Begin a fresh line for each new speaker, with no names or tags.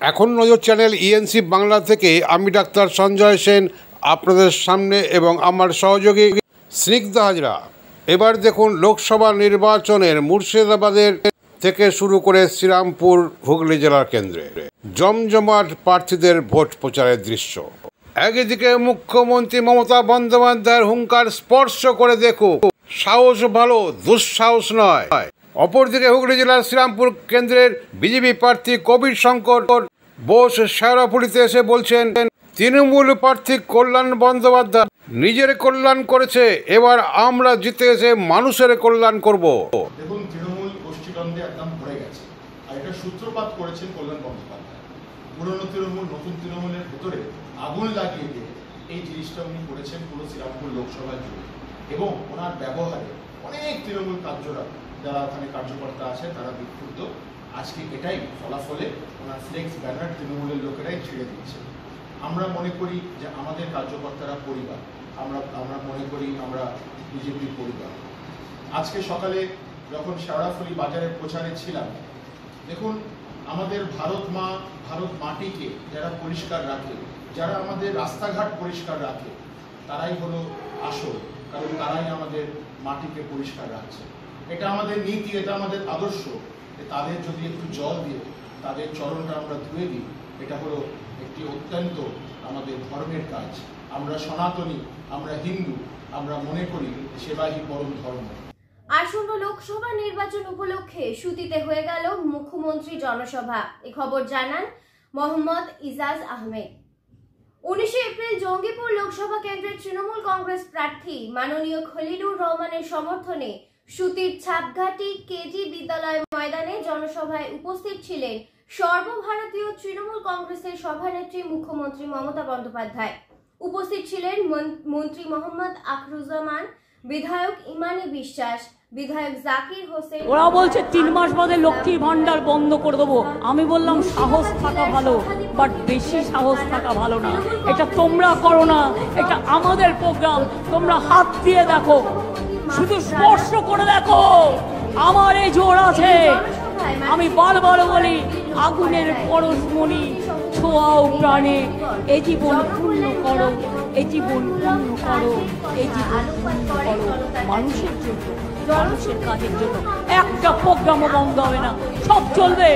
এখন নজর channel ENC Bangla থেকে আমি ডাক্তার সঞ্জয় সেন আপনাদের সামনে এবং আমার সহযোগী স্নিগ্ধা হাজরা। এবার দেখুন লোকসভা নির্বাচনের মুর্শিদাবাদের থেকে শুরু করে শ্রীরামপুর হুগলি জেলার কেন্দ্রে জমজমাট প্রার্থীদের ভোট প্রচারের দৃশ্য। একদিকে মুখ্যমন্ত্রী মমতা বন্দ্যোপাধ্যায়ের হুঙ্কার স্পর্শ করে দেখো, সাহস ভালো, দুঃসাহস নয়। অপরদিকে হুগলি জেলার শ্রীরামপুর কেন্দ্রের বিজেপি প্রার্থী কবির শঙ্কর বোস শেওড়াফুলিতে এসে বলছেন, তৃণমূল প্রার্থী কল্যাণ বন্দ্যোপাধ্যায় নিজের কল্যাণ করেছে, এবার আমরা জিতে এসে মানুষের কল্যাণ করব।
দেখুন, তৃণমূল গোষ্ঠীদ্বন্দ্বে একদম ভরে গেছে, আর এটা সূত্রপাত করেছেন কল্যাণ বন্দ্যোপাধ্যায়। পুরনো তৃণমূল নতুন তৃণমূলের ভেতরে আগুন লাগিয়ে দিয়ে এই জিনিসটা উনি করেছেন পুরো শ্রীরামপুর লোকসভা জুড়ে, এবং ওনার ব্যবহারে অনেক তৃণমূল যারা ওখানে কার্যকর্তা আছে তারা বিক্ষুব্ধ। আজকে এটাই ফলাফলে ওনার ফ্লেক্স ব্যানার তৃণমূলের লোকেরাই ছেড়ে দিচ্ছে। আমরা মনে করি যে আমাদের কার্যকর্তারা পরিবার, আমরা মনে করি আমরা বিজেপির পরিবার। আজকে সকালে যখন শেওড়াফুলি বাজারের প্রচারে ছিলাম, দেখুন আমাদের ভারত মা, ভারত মাটিকে যারা পরিষ্কার রাখে, যারা আমাদের রাস্তাঘাট পরিষ্কার রাখে, তারাই হলো আসল, কারণ তারাই আমাদের মাটিকে পরিষ্কার রাখছে। এটা আমাদের নীতি, এটা আমাদের আদর্শ। তাদের যদি একটু জল দিয়ে তাদের চরণটা আমরা ধুয়ে দিই, এটা হলো একটি অত্যন্ত আমাদের ধর্মের কাজ। আমরা সনাতনী, আমরা হিন্দু, আমরা মনে করি সেবাই পরম ধর্ম।
আসন্ন লোকসভা নির্বাচন উপলক্ষে সুতিতে হয়ে গেল মুখ্যমন্ত্রী জনসভা। এ খবর জানান মোহাম্মদ ইজাজ আহমেদ। 19 এপ্রিল জঙ্গিপুর লোকসভা কেন্দ্রের তৃণমূল কংগ্রেস প্রার্থী মাননীয় খলিলুর রহমানের সমর্থনে সুতির ছাপঘাটি কেজি বিদ্যালয় ময়দানে জনসভায় উপস্থিত ছিলেন সর্বভারতীয় তৃণমূল কংগ্রেসের সভানেত্রী মুখ্যমন্ত্রী মমতা বন্দ্যোপাধ্যায়। উপস্থিত ছিলেন মন্ত্রী মোহাম্মদ আখরুজ্জামান, বিধায়ক ইমানি বিশ্বাস, বিধায়ক জাকির হোসেন।
ওরা বলছে 3 মাস বাদে লক্ষ্মী ভান্ডার বন্ধ করে দেবো। আমি বললাম সাহস থাকা ভালো, বাট বেশি সাহস থাকা ভালো না। এটা তোমরা করো না, এটা আমাদের প্রোগ্রাম। তোমরা হাত দিয়ে দেখো, শুধু স্পর্শ করে দেখো, আমার এই জোর আছে। আমি বারবার বলি, আগুনের পরশমণি ছোঁয়াও প্রাণে, এই জীবন পূর্ণ করো, এই জীবন পূর্ণ করো, এই জীবন পূর্ণ করো। মানুষের জন্য, মানুষের কাজের জন্য একটা প্রোগ্রামও বন্ধ হবে না, সব চলবে।